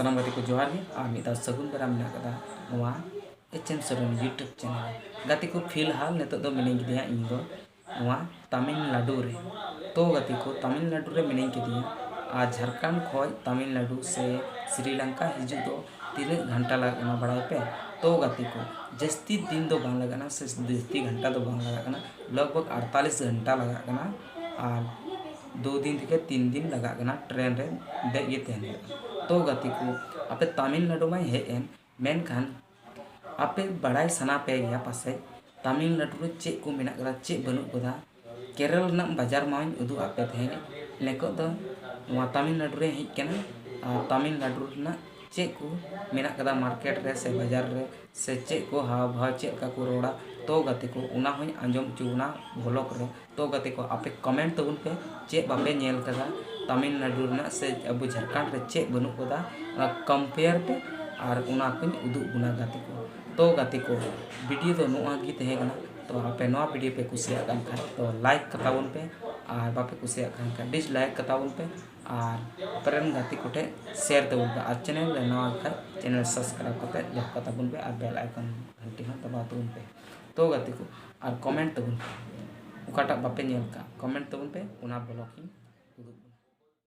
सानाम गाते को जोहार गे और मिदा सगुन बेरा मेना कदा नोआ एचएम सोरेन यूट्यूब चैनल गाते को फिलहाल नितो दो मिनाई गिदिया इन दो नोआ तमिलनाडु रे। तो गाते को तमिलनाडु रे मिनाई गिदिया आ झारखंड खोज तमिलनाडु से श्रीलंका हिजू दो 3 घंटा लगना बड़ा पे। तो गाते को जस्ती दिन दो बांग लगाना से जस्ती घंटा दो बांग लगाना लगभग 48 घंटा लगाना और 2 दिन के 3 दिन लगाना ट्रेन रे देगे तेन। तो गाते को आपे तमिलनाडु में हेन मेनखान आपे बड़ाई सना पे गया पासे तमिलनाडु रे चे को मेना कदा चे बनु कदा केरल ना बाजार माइन उदु आपे थे लेको दो वहाँ तमिलनाडु रे हेज केना तमिलनाडु ना चे को मेना कदा मार्केट रे से बाजार रे से चे को हाव भाव चे का को रोड़ा। तो गाते को उना होई आंजम चुना ब्लॉग रे। तो गाते को आपे कमेंट तबुन पे चे बापे नेल कदा तमिलनाडु ना से अब झारखंड रे चे बनु कदा कंपेयर पे और उना को उदु गुना गाते को। तो गाते को वीडियो तो नोआ गी तहे गना। तो आपे नोआ वीडियो पे कुसिया कान खा तो लाइक कताबन पे और बापे कुसिया कान खा डिसलाइक कताबन पे और प्रेम गाते कोटे शेयर तबन पे और चैनल रे नोआ खा चैनल सब्सक्राइब करते जब कताबन पे और बेल आइकन घंटी हां दबा तबन पे। तो गाते को और कमेंट तबन पे उकाटा बापे नेल का कमेंट तबन पे उना ब्लॉग